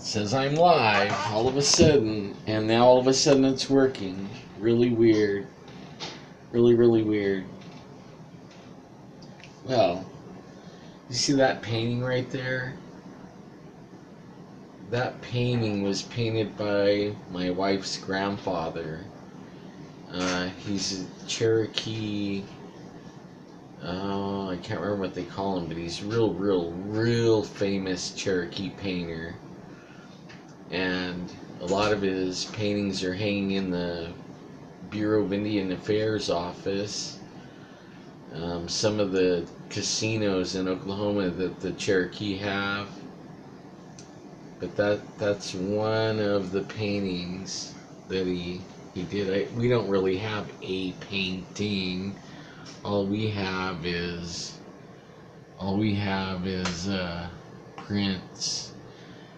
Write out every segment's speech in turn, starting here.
says I'm live all of a sudden, and now all of a sudden it's working. Really weird. Really, really weird. Well, you see that painting right there? That painting was painted by my wife's grandfather. He's a Cherokee. Oh, I can't remember what they call him, but he's real famous Cherokee painter. And a lot of his paintings are hanging in the Bureau of Indian Affairs office. Some of the casinos in Oklahoma that the Cherokee have. But that's one of the paintings that he did. We don't really have a painting. All we have is prints.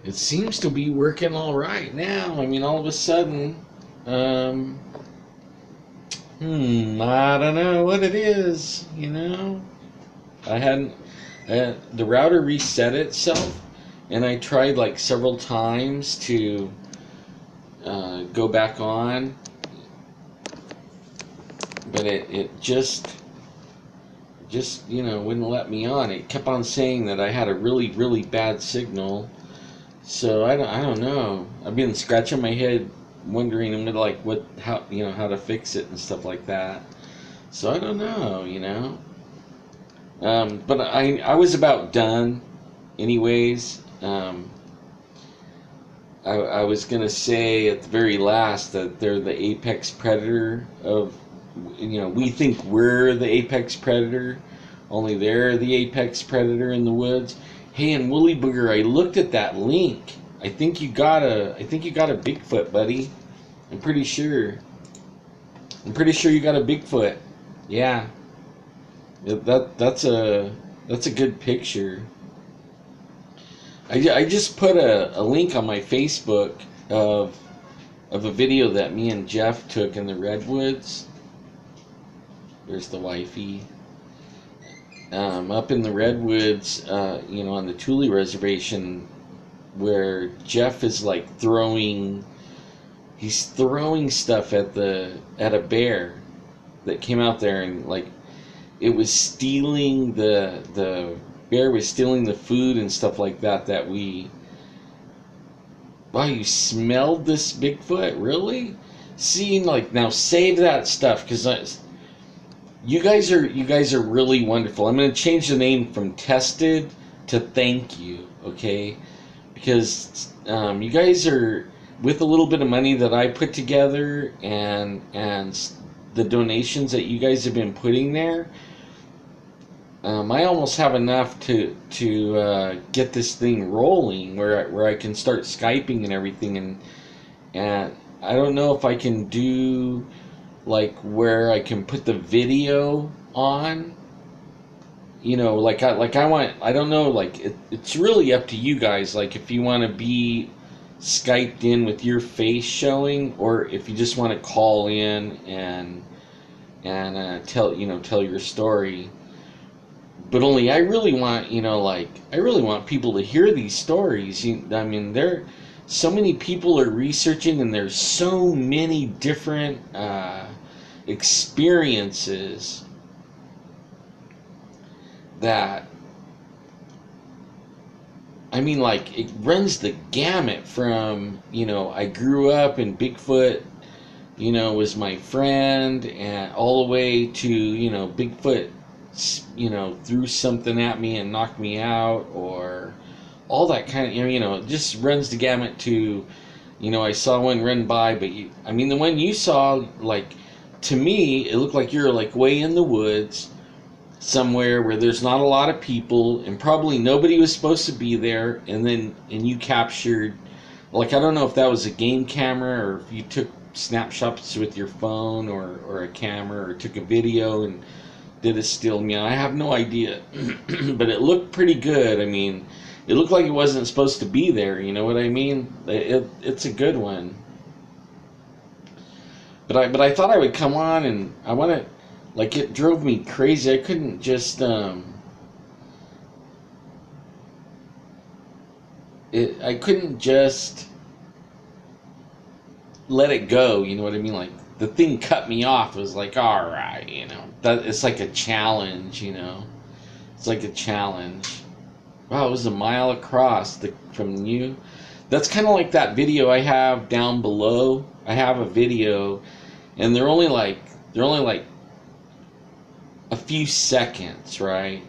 It seems to be working all right now. I mean, all of a sudden, I don't know what it is. I hadn't. The router reset itself, and I tried like several times to go back on, but it just wouldn't let me on. It kept on saying that I had a really bad signal. So I don't know. I've been scratching my head, wondering how to fix it and stuff like that. So I don't know. But I was about done, anyways. I was gonna say at the very last that they're the apex predator of. We think we're the apex predator, only they're the apex predator in the woods. Hey, and Woolly Booger, I looked at that link. I think you got a Bigfoot, buddy. I'm pretty sure you got a Bigfoot. Yeah. That's a good picture. I just put a link on my Facebook of a video that me and Jeff took in the redwoods. There's the wifey. Up in the redwoods, on the Thule reservation, where Jeff is like throwing stuff at a bear that came out there, and like it was stealing the bear was stealing the food and stuff like that we. Wow, you smelled this Bigfoot? Really? See, like, now save that stuff, because you guys are really wonderful. I'm going to change the name from Tested to Thank You, okay? Because you guys are, with a little bit of money that I put together and the donations that you guys have been putting there, I almost have enough to get this thing rolling where I can start Skyping and everything, and I don't know if I can do like where I can put the video on, like I want. I don't know, like it's really up to you guys. Like if you want to be Skyped in with your face showing, or if you just want to call in and tell your story. But only I really want, I really want people to hear these stories. I mean, so many people are researching, and there's so many different experiences that, I mean, like, it runs the gamut from, I grew up and Bigfoot, was my friend, and all the way to, Bigfoot, threw something at me and knocked me out, or all that kind of, it just runs the gamut to, I saw one run by, but the one you saw, like, to me, it looked like you're like way in the woods somewhere where there's not a lot of people, and probably nobody was supposed to be there, and you captured, like, I don't know if that was a game camera or if you took snapshots with your phone or a camera, or took a video and did a still. I have no idea. But it looked pretty good. I mean, it looked like it wasn't supposed to be there, you know what I mean? It's a good one. But I thought I would come on, and I want to, like, it drove me crazy. I couldn't just I couldn't just let it go. You know what I mean? Like the thing cut me off. It was like, all right, that it's like a challenge. It's like a challenge. Wow, it was a mile across from you. That's kind of like that video I have down below. I have a video, and they're only like a few seconds, right?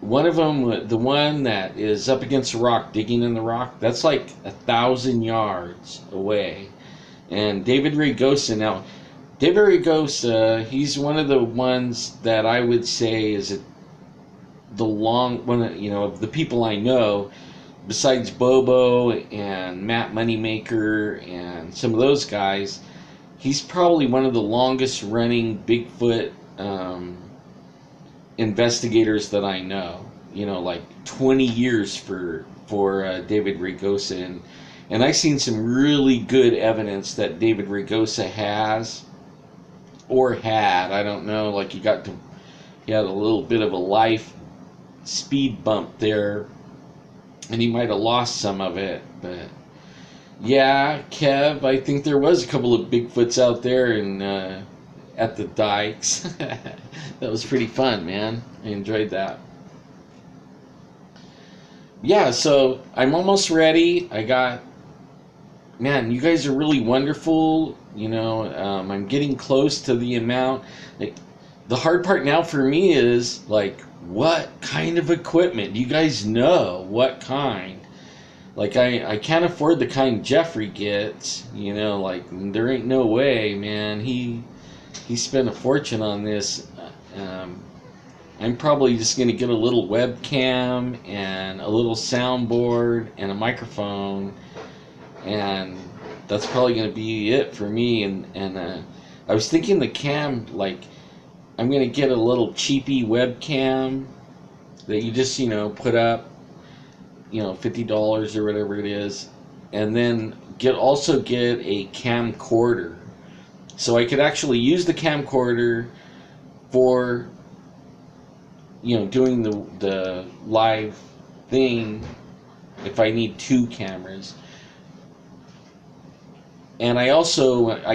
One of them, the one that is up against the rock, digging in the rock, that's like 1,000 yards away. And David Ragosa, now, David Ragosa, he's one of the ones that I would say is one of the people I know, besides Bobo and Matt Moneymaker and some of those guys. He's probably one of the longest running Bigfoot investigators that I know. Like 20 years for David Ragosa, and I've seen some really good evidence that David Ragosa has or had. I don't know. Like he had a little bit of a life speed bump there, and he might have lost some of it, but yeah, Kev, I think there was a couple of Bigfoots out there and at the dikes. That was pretty fun, man. I enjoyed that. Yeah, so I'm almost ready. Man, you guys are really wonderful. I'm getting close to the amount. Like, the hard part now for me is, like, what kind of equipment? Do you guys know what kind? Like, I can't afford the kind Jeffrey gets. Like, there ain't no way, man. He spent a fortune on this. I'm probably just going to get a little webcam and a little soundboard and a microphone, and that's probably going to be it for me. And I was thinking the cam, like, I'm going to get a little cheapy webcam that you just, put up, $50 or whatever it is, and then also get a camcorder. So I could actually use the camcorder for, doing the live thing if I need two cameras. And I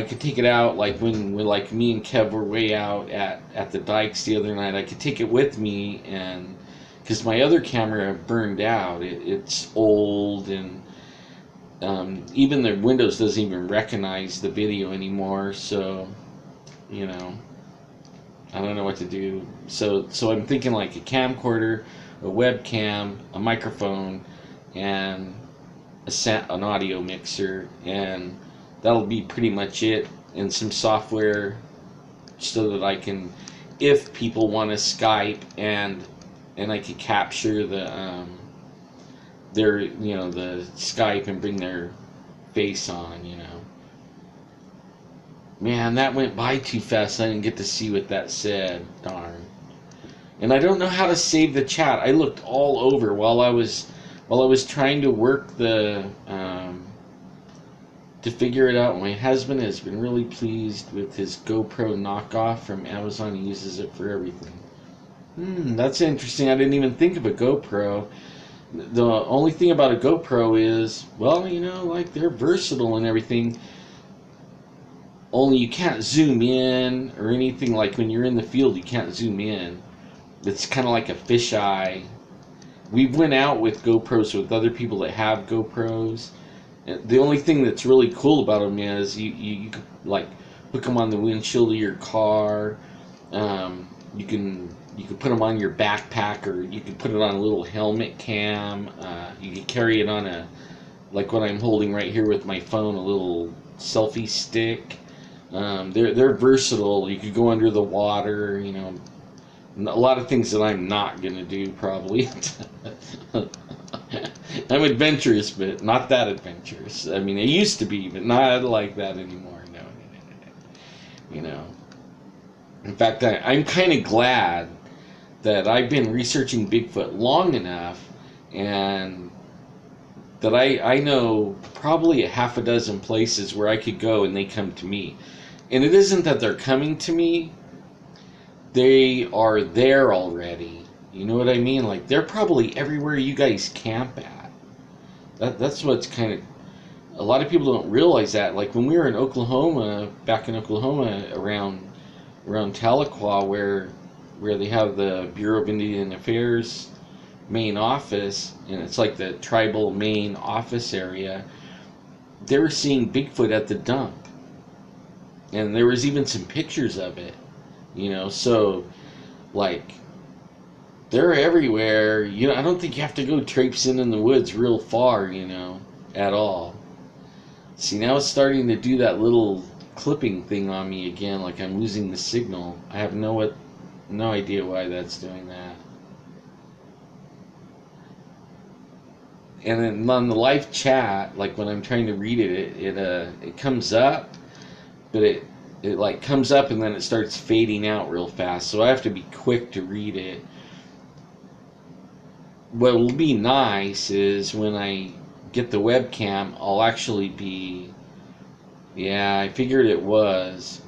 could take it out, like when like me and Kev were way out at the dikes the other night. I could take it with me, and because my other camera burned out, it's old, and even the Windows doesn't even recognize the video anymore. So, I don't know what to do. So I'm thinking like a camcorder, a webcam, a microphone, and an audio mixer, and that'll be pretty much it, and some software so that I can, if people want to Skype, and I could capture the Skype and bring their face on. Man, that went by too fast. I didn't get to see what that said. Darn. And I don't know how to save the chat. I looked all over while I was trying to work to figure it out. My husband has been really pleased with his GoPro knockoff from Amazon. He uses it for everything. That's interesting. I didn't even think of a GoPro. The only thing about a GoPro is, well, like they're versatile and everything. Only you can't zoom in or anything. Like when you're in the field, you can't zoom in. It's kind of like a fisheye. We've went out with GoPros with other people that have GoPros. The only thing that's really cool about them is you could like hook them on the windshield of your car. You can put them on your backpack, or you can put it on a little helmet cam. You can carry it on like what I'm holding right here with my phone, a little selfie stick. They're versatile. You could go under the water. A lot of things that I'm not gonna do probably. I'm adventurous, but not that adventurous. I mean, I used to be, but not like that anymore. No. In fact, I'm kind of glad that I've been researching Bigfoot long enough, and that I know probably a half a dozen places where I could go and they come to me. And it isn't that they're coming to me, they are there already. You know what I mean? Like, they're probably everywhere you guys camp at. That's what's kind of, a lot of people don't realize that. Like when we were in Oklahoma, back in Oklahoma, around Tahlequah, where they have the Bureau of Indian Affairs main office, and it's like the tribal main office area. They were seeing Bigfoot at the dump, and there was even some pictures of it. So like they're everywhere. I don't think you have to go traipsing in the woods real far, at all. See, now it's starting to do that little clipping thing on me again, like I'm losing the signal. I have no idea why that's doing that. And then on the live chat, like when I'm trying to read it comes up, but it like comes up and then it starts fading out real fast. So I have to be quick to read it. What will be nice is when I get the webcam, I'll actually be, yeah, I figured it was.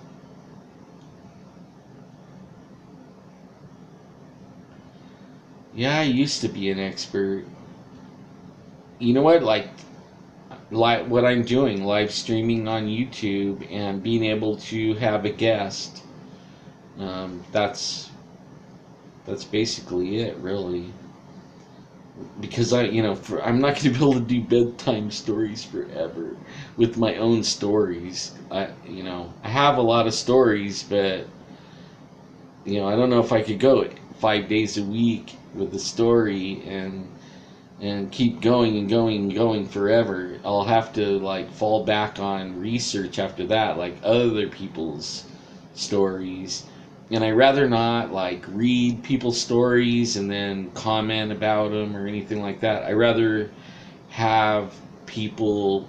Yeah, I used to be an expert. You know what? Like what I'm doing, live streaming on YouTube and being able to have a guest. That's basically it, really. Because I'm not going to be able to do bedtime stories forever with my own stories. I have a lot of stories, but I don't know if I could go 5 days a week with a story and keep going and going and going forever. I'll have to like fall back on research after that, like other people's stories. And I rather not like read people's stories and then comment about them or anything like that. I rather have people.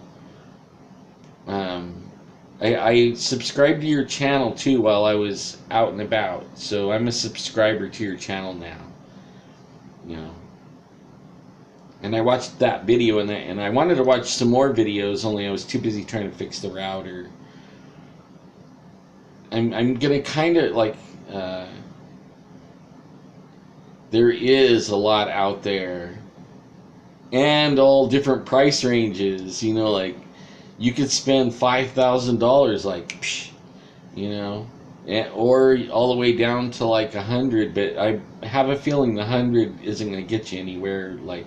I subscribed to your channel too while I was out and about, so I'm a subscriber to your channel now. And I watched that video, and I wanted to watch some more videos, only I was too busy trying to fix the router. I'm gonna kind of like, there is a lot out there, and all different price ranges. Like you could spend $5,000, like, psh, or all the way down to like 100. But I have a feeling the 100 isn't gonna get you anywhere like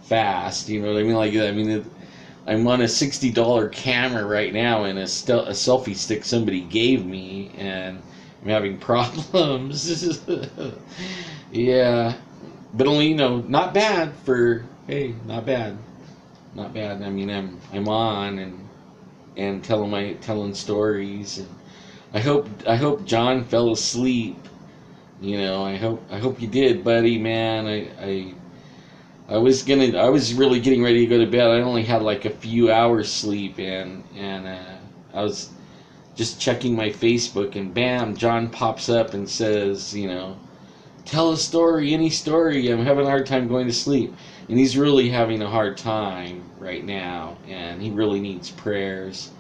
fast. You know what I mean? Like, I'm on a $60 camera right now and a selfie stick somebody gave me, and I'm having problems. Yeah, but only not bad for, hey, not bad. I mean, I'm on and telling stories, and I hope John fell asleep. I hope you did, buddy, man. I was really getting ready to go to bed. I only had like a few hours sleep, and I was just checking my Facebook, and bam, John pops up and says, tell a story, any story. I'm having a hard time going to sleep. And he's really having a hard time right now, and he really needs prayers.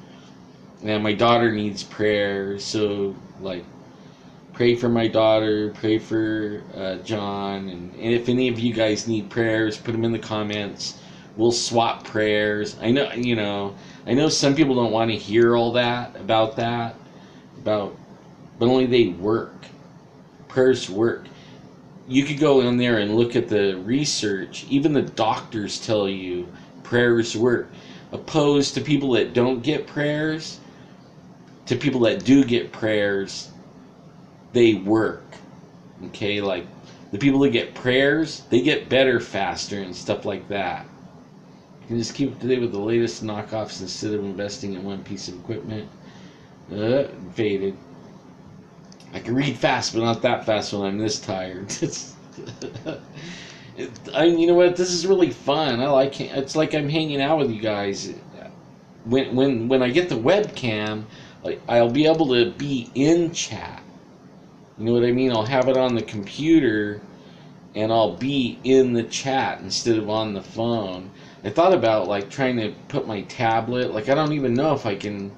And my daughter needs prayers, so like, pray for my daughter, pray for John, and if any of you guys need prayers, put them in the comments. We'll swap prayers. I know some people don't want to hear all that, but only they work. Prayers work. You could go in there and look at the research. Even the doctors tell you prayers work. Opposed to people that don't get prayers, to people that do get prayers, they work. Okay, like the people that get prayers, they get better faster and stuff like that. You can just keep up to date with the latest knockoffs instead of investing in one piece of equipment. Faded. I can read fast, but not that fast when I'm this tired. You know what? This is really fun. I like it. It's like I'm hanging out with you guys. When I get the webcam, I'll be able to be in chat. You know what I mean? I'll have it on the computer, and I'll be in the chat instead of on the phone. I thought about like trying to put my tablet. Like I don't even know if I can.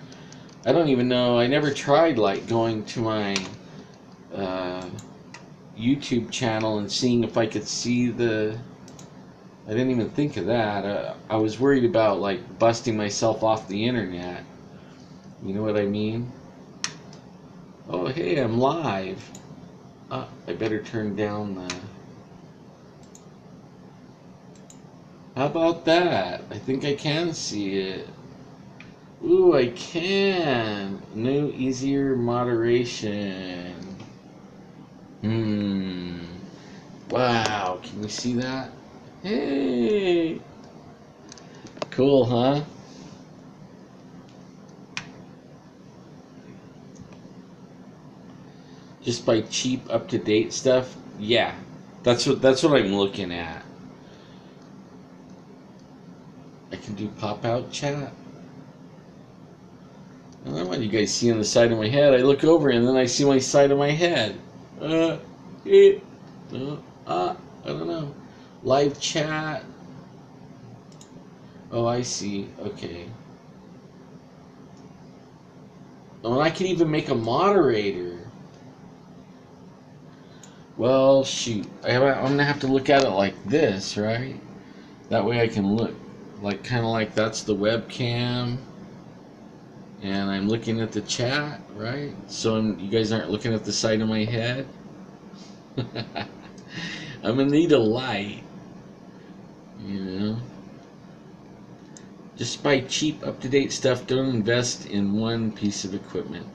I don't even know. I never tried like going to my YouTube channel and seeing if I could see the I didn't even think of that. I was worried about like busting myself off the internet. You know what I mean? Oh, hey, I'm live. I better turn down the... How about that? I think I can see it. Ooh, I can. New, easier moderation. Wow, can you see that? Hey! Cool, huh? Just by cheap, up-to-date stuff? Yeah. That's what I'm looking at. I can do pop-out chat. I don't know what you guys see on the side of my head. I look over and then I see my side of my head. I don't know. Live chat. Oh, I see. Okay. Oh, and I can even make a moderator. Well, shoot. I'm gonna have to look at it like this, right? That way I can look like kind of like that's the webcam. And I'm looking at the chat, right? So you guys aren't looking at the side of my head. I'm gonna need a light, you know. Just buy cheap, up-to-date stuff. Don't invest in one piece of equipment.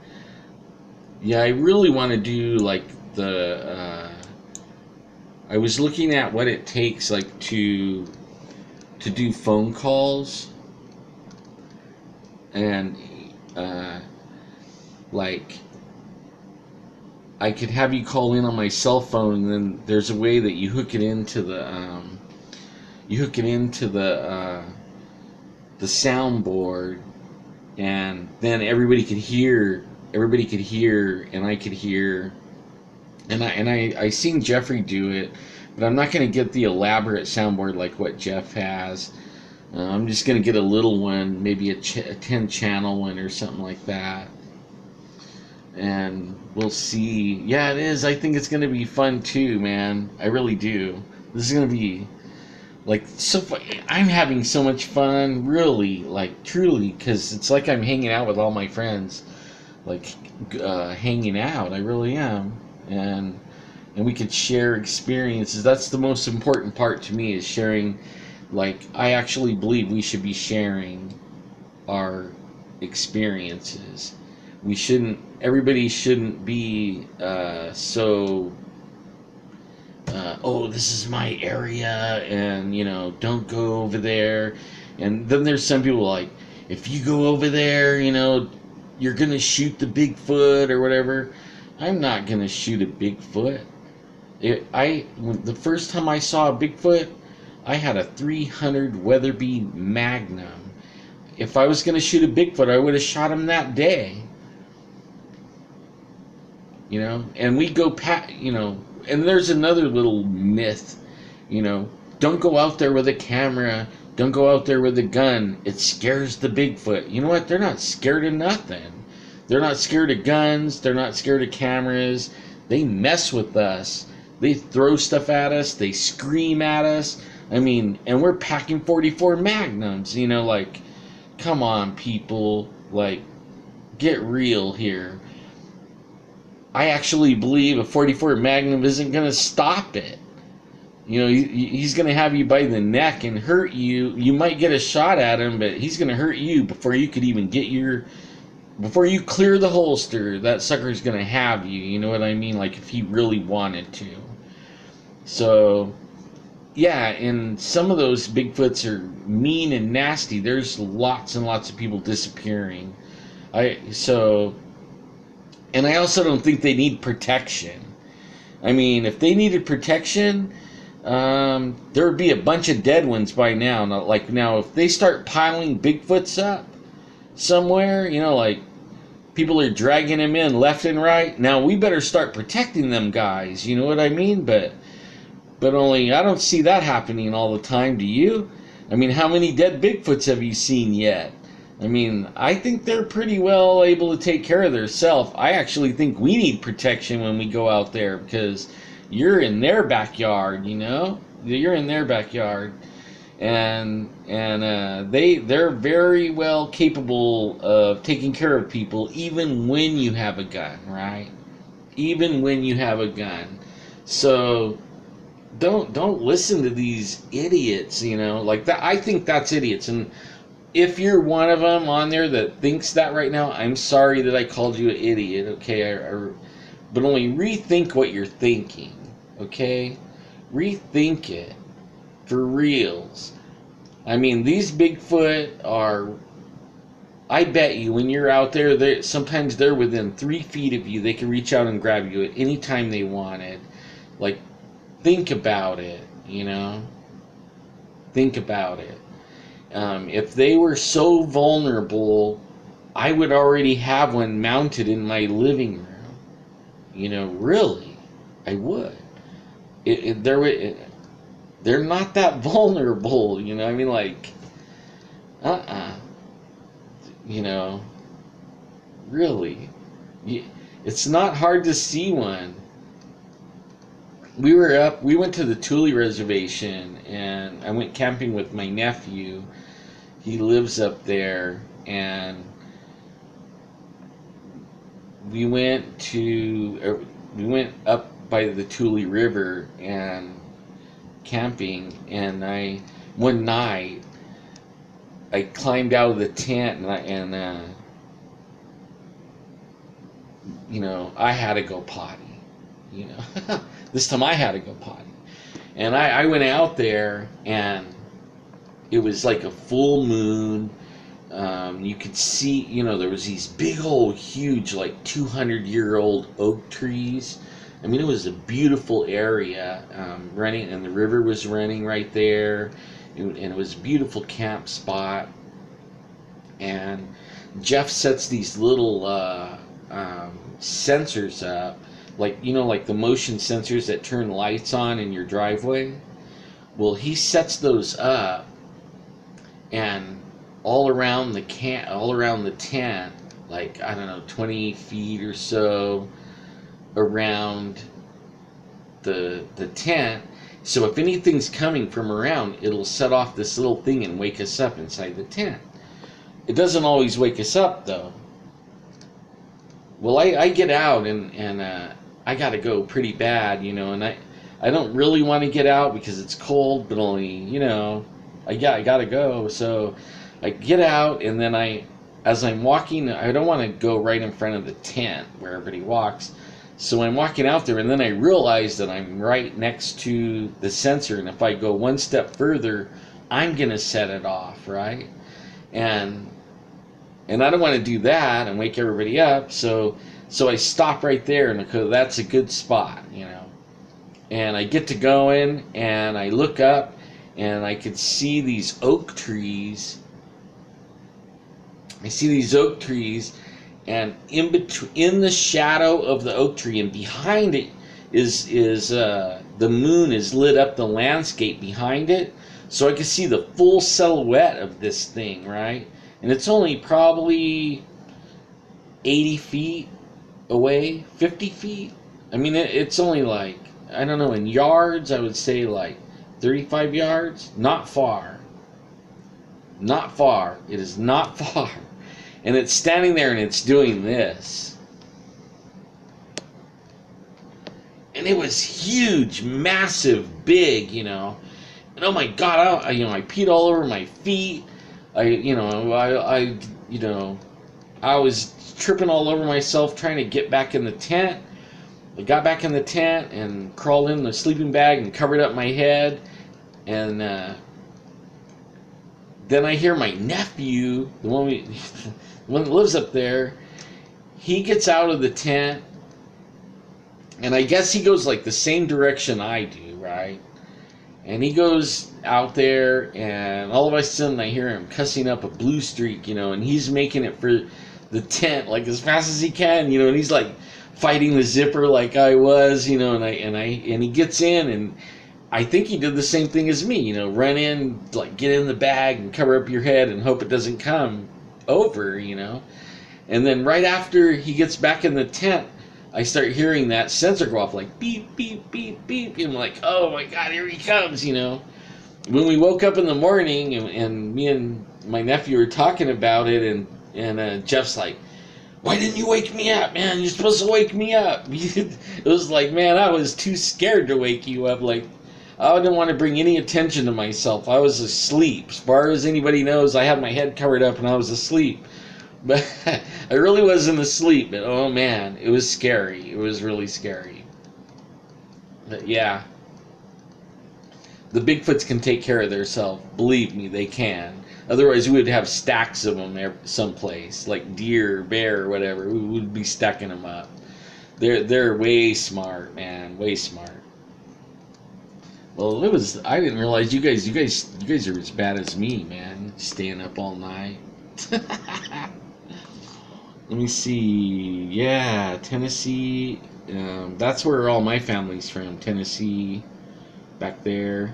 Yeah, I really want to do like the. I was looking at what it takes, like to do phone calls, and like I could have you call in on my cell phone, and then there's a way that you hook it into the the soundboard, and then everybody could hear, and I could hear, and I seen Jeffrey do it, but I'm not going to get the elaborate soundboard like what Jeff has. I'm just going to get a little one, maybe a 10 channel one or something like that, and we'll see. Yeah, it is. I think it's going to be fun too, man. I really do. This is going to be like so fun. I'm having so much fun, really, like truly, because it's like I'm hanging out with all my friends, like hanging out. I really am, and we could share experiences. That's the most important part to me, is sharing. Like, I actually believe we should be sharing our experiences. Everybody shouldn't be so, oh, this is my area, and, you know, don't go over there. And then there's some people like, if you go over there, you know, you're going to shoot the Bigfoot or whatever. I'm not going to shoot a Bigfoot. The first time I saw a Bigfoot, I had a 300 Weatherby Magnum. If I was going to shoot a Bigfoot, I would have shot him that day. You know, and we go you know, and there's another little myth, you know, don't go out there with a camera, don't go out there with a gun, it scares the Bigfoot. You know what? They're not scared of nothing. They're not scared of guns, they're not scared of cameras. They mess with us. They throw stuff at us, they scream at us. I mean, and we're packing 44 Magnums, you know, like, come on, people, like, get real here. I actually believe a 44 Magnum isn't going to stop it. You know, he's going to have you by the neck and hurt you. You might get a shot at him, but he's going to hurt you before you could even before you clear the holster. That sucker's going to have you, you know what I mean? Like, if he really wanted to. So, yeah, and some of those Bigfoots are mean and nasty. There's lots and lots of people disappearing. And I also don't think they need protection. I mean, if they needed protection, there would be a bunch of dead ones by now. Now, if they start piling Bigfoots up somewhere, you know, like people are dragging them in left and right, now we better start protecting them guys. You know what I mean? But only I don't see that happening all the time. Do you? I mean, how many dead Bigfoots have you seen yet? I mean, I think they're pretty well able to take care of themselves. I actually think we need protection when we go out there, because you're in their backyard, you know? You're in their backyard. and they're very well capable of taking care of people, even when you have a gun, right? Even when you have a gun. So don't listen to these idiots, like that. I think that's idiots. And if you're one of them on there that thinks that right now, I'm sorry that I called you an idiot, okay? But only rethink what you're thinking, okay? Rethink it for reals. I mean, these Bigfoot are, I bet you when you're out there, sometimes they're within 3 feet of you. They can reach out and grab you at any time they wanted. Like, think about it. Think about it. If they were so vulnerable, I would already have one mounted in my living room. Really, I would. They're not that vulnerable. I mean, like, uh-uh. Really. It's not hard to see one. We went to the Thule Reservation, and I went camping with my nephew. He lives up there, and we went up by the Thule River and camping, and one night I climbed out of the tent, and I had to go potty. This time I had to go potty, and I went out there, and it was like a full moon. You could see, there was these big old, huge, like 200-year-old oak trees. I mean, it was a beautiful area, running, and the river was running right there, and it was a beautiful camp spot. And Jeff sets these little sensors up, like the motion sensors that turn lights on in your driveway. Well, he sets those up, and all around the tent, like, I don't know, 20 feet or so around the tent. So if anything's coming from around, it'll set off this little thing and wake us up inside the tent. It doesn't always wake us up, though. Well, I get out, and I gotta go pretty bad, and I don't really want to get out because it's cold, but only, I gotta go. So I get out, and then as I'm walking, I don't want to go right in front of the tent where everybody walks. So I'm walking out there, and then I realize that I'm right next to the sensor, and if I go one step further, I'm gonna set it off, right? And I don't want to do that and wake everybody up, so I stop right there, and that's a good spot, And I get to going, and I look up, and I could see these oak trees. And in the shadow of the oak tree, and behind it is the moon is lit up the landscape behind it, so I could see the full silhouette of this thing, right? And it's only probably 80 feet away, 50 feet. I mean, it's only like, I don't know, in yards, I would say like 35 yards. Not far. Not far. It is not far. And it's standing there, and it's doing this. And it was huge, massive, big, And oh my God, I peed all over my feet. I was tripping all over myself trying to get back in the tent. I got back in the tent and crawled in the sleeping bag and covered up my head. And then I hear my nephew, the one that lives up there, he gets out of the tent, and I guess he goes like the same direction I do, right? And he goes out there, and all of a sudden I hear him cussing up a blue streak, and he's making it for the tent like as fast as he can, and he's like fighting the zipper like I was, and he gets in, and I think he did the same thing as me, run in, like get in the bag and cover up your head and hope it doesn't come over, And then right after he gets back in the tent, I start hearing that sensor go off like beep, beep, beep, beep. And I'm like, oh my God, here he comes, when we woke up in the morning, and me and my nephew were talking about it, and Jeff's like, "Why didn't you wake me up, man? You're supposed to wake me up." It was like, man, I was too scared to wake you up. Like, I didn't want to bring any attention to myself. I was asleep. As far as anybody knows, I had my head covered up and I was asleep. But I really wasn't asleep. But oh man, it was scary. It was really scary. But yeah, the Bigfoots can take care of themselves. Believe me, they can. Otherwise, we would have stacks of them someplace, like deer, bear, or whatever. We would be stacking them up. They're way smart, man. Way smart. Well, it was. I didn't realize you guys are as bad as me, man. Staying up all night. Let me see. Yeah, Tennessee. That's where all my family's from. Tennessee, back there.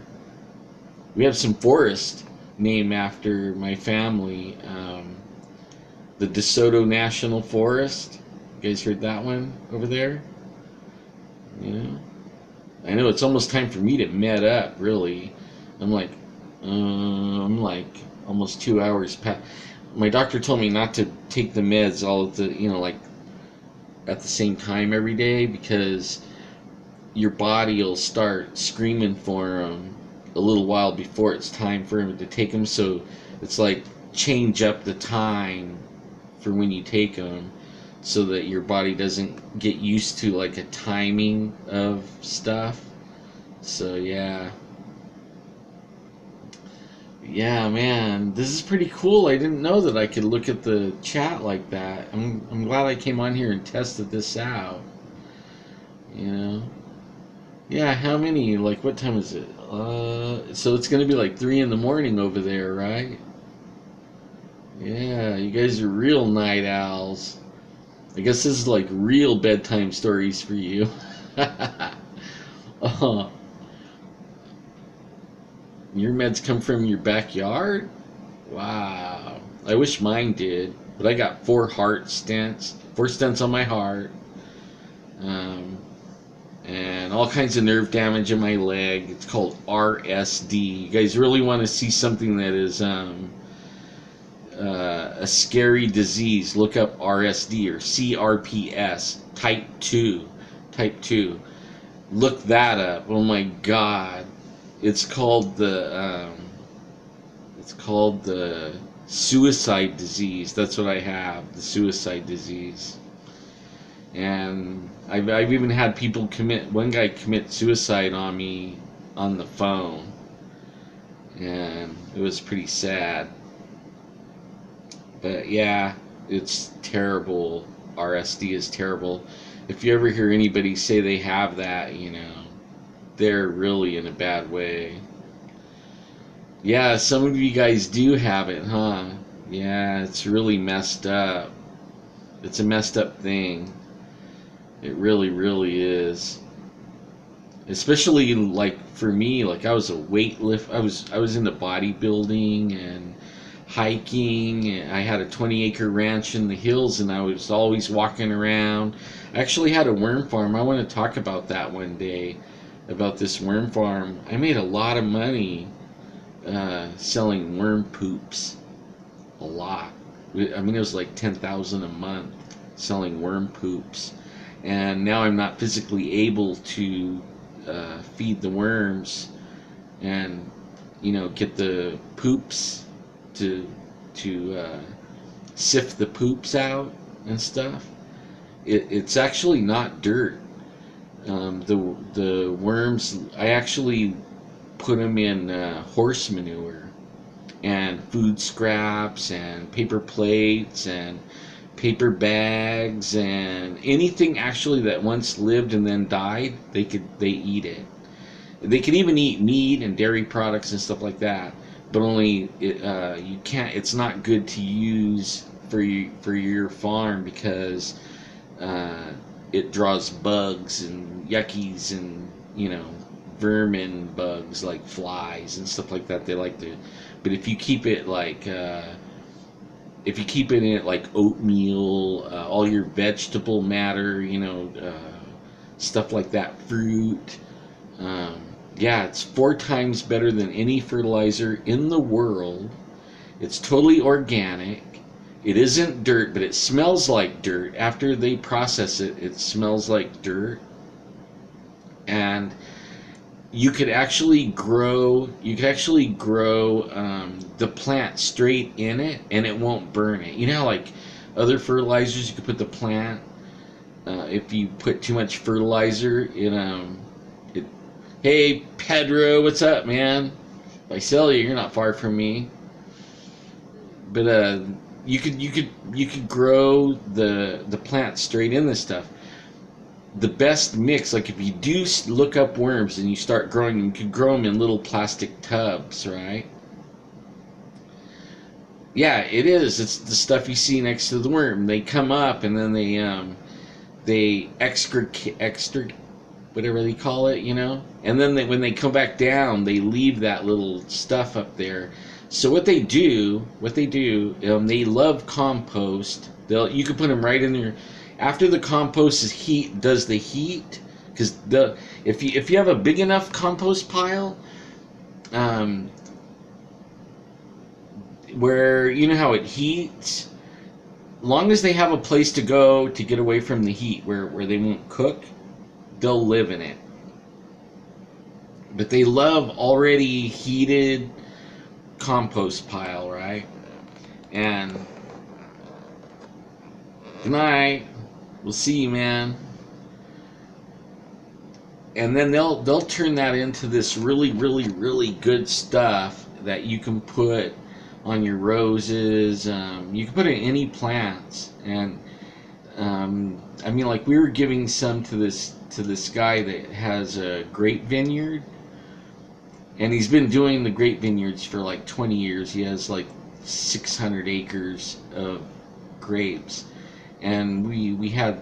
We have some forest named after my family. The DeSoto National Forest. You guys heard that one over there? Yeah. I know it's almost time for me to med up. Really, I'm like almost 2 hours past. My doctor told me not to take the meds all at the like at the same time every day, because your body will start screaming for them a little while before it's time for him to take them. So it's like change up the time for when you take them, so that your body doesn't get used to like a timing of stuff. So yeah, man, this is pretty cool. I didn't know that I could look at the chat like that. I'm glad I came on here and tested this out. You know. Yeah, how many? Like, what time is it? So it's gonna be like 3 in the morning over there, right? Yeah, you guys are real night owls. I guess this is like real bedtime stories for you. uh, your meds come from your backyard? Wow. I wish mine did, but I got 4 stents on my heart, um, and all kinds of nerve damage in my leg. It's called RSD. You guys really want to see something that is a scary disease? Look up RSD or CRPS type 2. Type 2. Look that up. Oh my God. It's called the suicide disease. That's what I have, the suicide disease. And I've even had people one guy commit suicide on me on the phone. And it was pretty sad. But yeah, it's terrible. RSD is terrible. If you ever hear anybody say they have that, they're really in a bad way. Yeah, some of you guys do have it, huh? Yeah, it's really messed up. It's a messed up thing. It really, really is. Especially like for me, like I was a weightlift. I was into bodybuilding and hiking. I had a 20-acre ranch in the hills, and I was always walking around. I actually had a worm farm. I want to talk about that one day, about this worm farm. I made a lot of money selling worm poops. A lot. I mean, it was like 10,000 a month selling worm poops. And now I'm not physically able to feed the worms and get the poops to sift the poops out and stuff. It's actually not dirt. The worms, I actually put them in horse manure and food scraps and paper plates and paper bags, and anything actually that once lived and then died, they eat it. They can even eat meat and dairy products and stuff like that, but only you can't. It's not good to use for your farm, because it draws bugs and yuckies and vermin bugs like flies and stuff like that. They like to. But if you keep it like if you keep it in it like oatmeal, all your vegetable matter, stuff like that, fruit, Yeah, it's 4 times better than any fertilizer in the world. It's totally organic. It isn't dirt, but it smells like dirt. After they process it, it smells like dirt. And you could actually grow the plant straight in it, and it won't burn it. You know how, like, other fertilizers, you could put the plant, if you put too much fertilizer in it, hey Pedro, what's up, man? Visalia, you're not far from me. But you could grow the plant straight in this stuff. The best mix, like if you do look up worms and you start growing them, you could grow them in little plastic tubs, right? Yeah, it is. It's the stuff you see next to the worm. They come up and then they extra whatever they call it, and then when they come back down, they leave that little stuff up there. So what they do, they love compost. You can put them right in there after the compost does the heat, because if you have a big enough compost pile, um, where you know how it heats, long as they have a place to go to get away from the heat, where they won't cook, they'll live in it. But they love already heated compost pile, right? And good night. We'll see you, man. And then they'll turn that into this really, really, really good stuff that you can put on your roses. You can put it in any plants. And I mean, like, we were giving some to this guy that has a grape vineyard, and he's been doing the grape vineyards for like 20 years. He has like 600 acres of grapes, and we had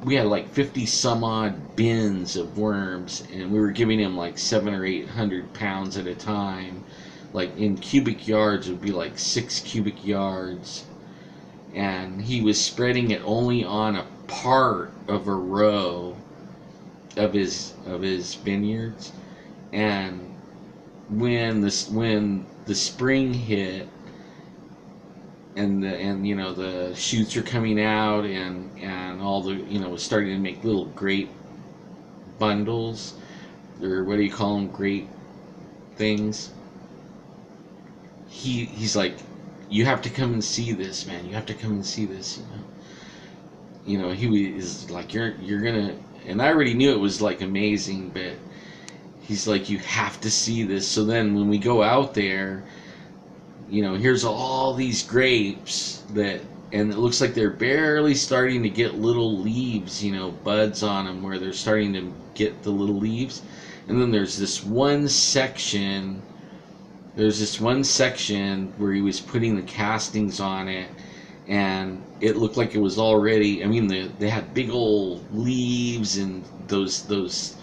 like 50 some odd bins of worms, and we were giving him like 700 or 800 pounds at a time. Like in cubic yards, it would be like 6 cubic yards, and he was spreading it only on a part of a row of his vineyards. And when the spring hit, and the shoots are coming out, and all the was starting to make little grape bundles, or what do you call them, grape things. He's like, you have to come and see this, man. You have to come and see this. He was like, you're gonna, and I already knew it was like amazing, but he's like, you have to see this. So then when we go out there, here's all these grapes and it looks like they're barely starting to get little leaves, buds on them, where they're starting to get the little leaves. And then there's this one section where he was putting the castings on it, and it looked like it was already, I mean, they had big old leaves and those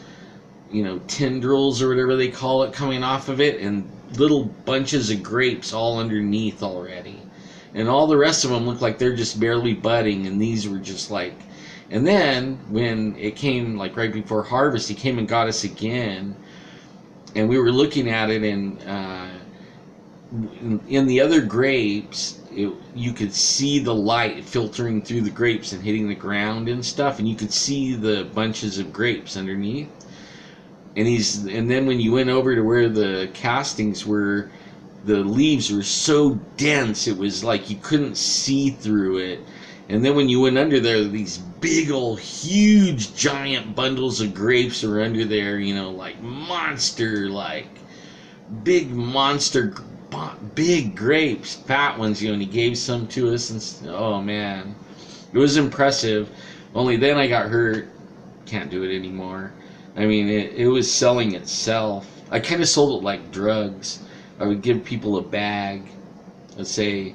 tendrils or whatever they call it coming off of it, and little bunches of grapes all underneath already. And all the rest of them look like they're just barely budding, and these were just like... And then when it came, like right before harvest, he came and got us again, and we were looking at it, and in the other grapes, you could see the light filtering through the grapes and hitting the ground and stuff, and you could see the bunches of grapes underneath. And then when you went over to where the castings were, the leaves were so dense, it was like you couldn't see through it. And then when you went under there, these big old huge giant bundles of grapes were under there, like big grapes, fat ones, and he gave some to us, and oh man, it was impressive. Only then I got hurt. Can't do it anymore. I mean, it was selling itself. I kind of sold it like drugs. I would give people a bag. Let's say,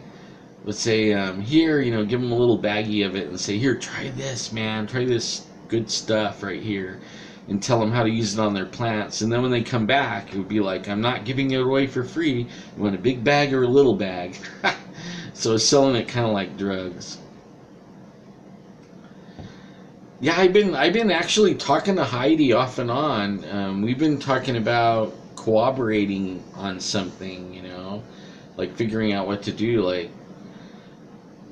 here, give them a little baggie of it and say, here, try this, man. Try this good stuff right here. And tell them how to use it on their plants. And then when they come back, it would be like, I'm not giving it away for free. You want a big bag or a little bag? So I was selling it kind of like drugs. Yeah, I've been actually talking to Heidi off and on. We've been talking about cooperating on something, like figuring out what to do. Like,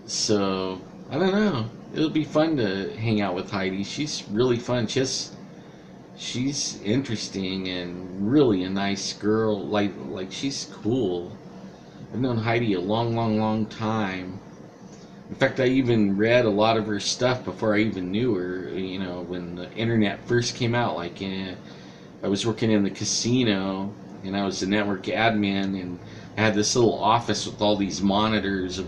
so I don't know. It'll be fun to hang out with Heidi. She's really fun. She's interesting and really a nice girl. Like she's cool. I've known Heidi a long, long, long time. In fact, I even read a lot of her stuff before I even knew her. When the internet first came out, I was working in the casino and I was the network admin, and I had this little office with all these monitors of,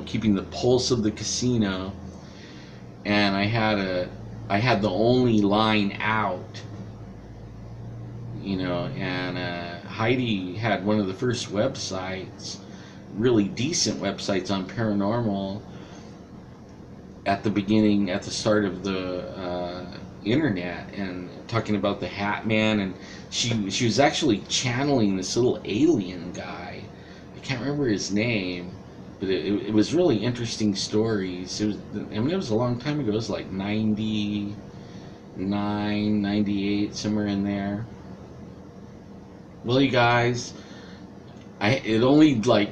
keeping the pulse of the casino. And I had the only line out, and Heidi had one of the first websites, really decent websites on paranormal at the beginning, at the start of the internet, and talking about the Hat Man, and she was actually channeling this little alien guy. I can't remember his name, but it was really interesting stories. It was a long time ago. It was like 99, 98, somewhere in there. Well, you guys, it only like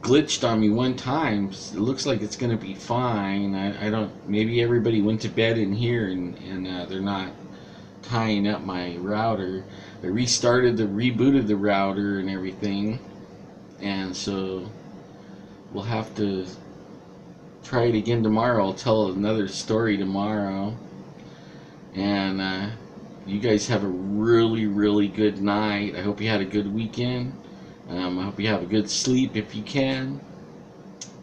glitched on me one time. It looks like it's gonna be fine. I don't. Maybe everybody went to bed in here, and they're not tying up my router. I rebooted the router and everything, and so we'll have to try it again tomorrow. I'll tell another story tomorrow, and you guys have a really, really good night. I hope you had a good weekend. I hope you have a good sleep if you can.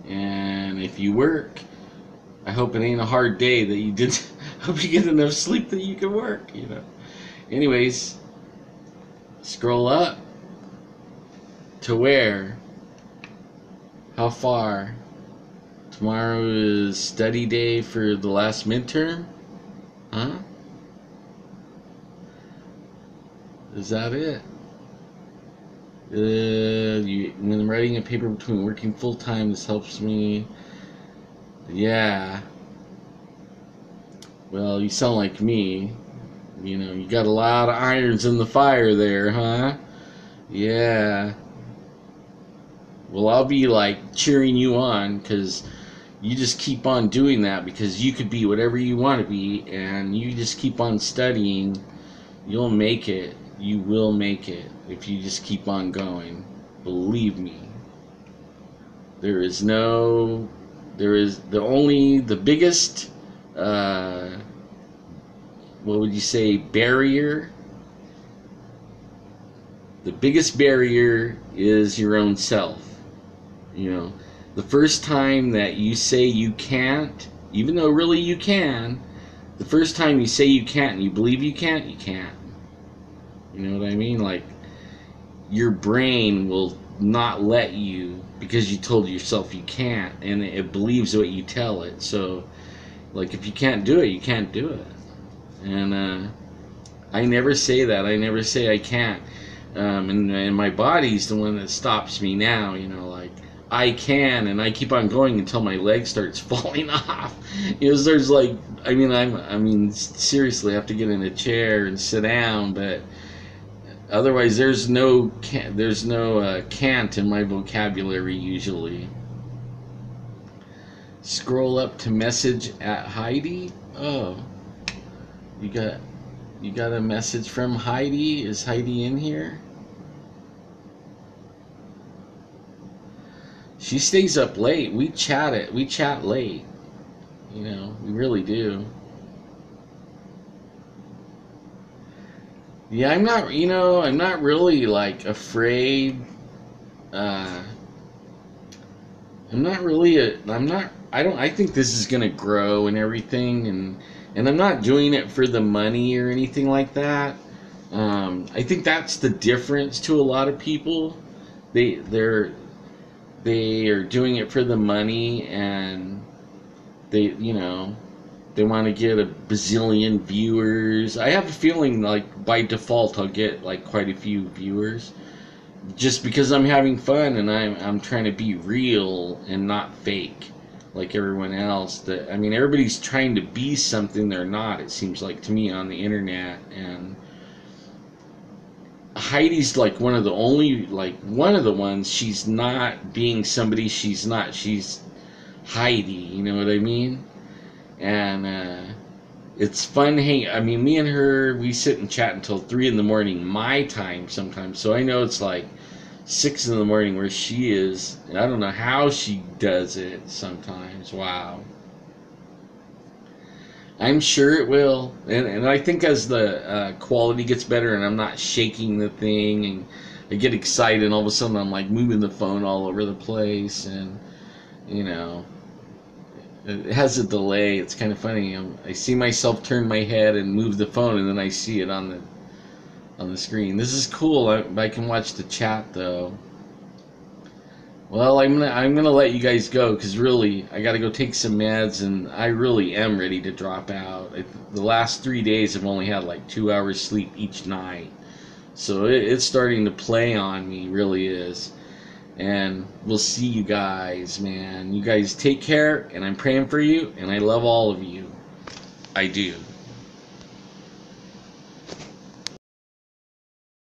And if you work, I hope it ain't a hard day that you did. I hope you get enough sleep that you can work, Anyways, scroll up to where? How far? Tomorrow is study day for the last midterm? Huh? Is that it? When I'm writing a paper between working full time, this helps me. Yeah. Well, you sound like me. You got a lot of irons in the fire there, huh? Yeah. Well, I'll be like cheering you on, because you just keep on doing that, because you could be whatever you want to be, and you just keep on studying. You'll make it. You will make it if you just keep on going. Believe me. There is the biggest, what would you say, barrier? The biggest barrier is your own self. The first time that you say you can't, even though really you can, the first time you say you can't and you believe you can't, you can't. You know what I mean? Like, your brain will not let you, because you told yourself you can't, and it believes what you tell it. So, like, if you can't do it, you can't do it. And I never say that. I never say I can't. And my body's the one that stops me now. Like, I can, and I keep on going until my leg starts falling off. There's like, seriously, I have to get in a chair and sit down, but otherwise, there's no can't in my vocabulary usually. Scroll up to message at Heidi. Oh, you got a message from Heidi. Is Heidi in here? She stays up late. We chat late. We really do. Yeah, I'm not really like afraid. I'm not really I think this is gonna grow and everything, and I'm not doing it for the money or anything like that. I think that's the difference to a lot of people. They are doing it for the money, and they want to get a bazillion viewers. I have a feeling like by default I'll get like quite a few viewers, just because I'm having fun and I'm trying to be real and not fake. like everyone else. That, I mean, everybody's trying to be something they're not, it seems like to me, on the internet. And Heidi's like one of the ones, she's not being somebody she's not. She's Heidi, you know what I mean? And it's fun. Hey, I mean, me and her, we sit and chat until 3 in the morning my time sometimes. So I know it's like 6 in the morning where she is. And I don't know how she does it sometimes. Wow. I'm sure it will. And I think as the quality gets better and I'm not shaking the thing and I get excited and all of a sudden I'm like moving the phone all over the place, and, you know, it has a delay. It's kind of funny. I see myself turn my head and move the phone, and then I see it on the screen. This is cool. I can watch the chat though. Well, I'm gonna let you guys go because really I got to go take some meds, and I really am ready to drop out. The last 3 days I've only had like 2 hours sleep each night, so it's starting to play on me. Really is. And we'll see you guys, man. You guys take care, and I'm praying for you, and I love all of you. I do.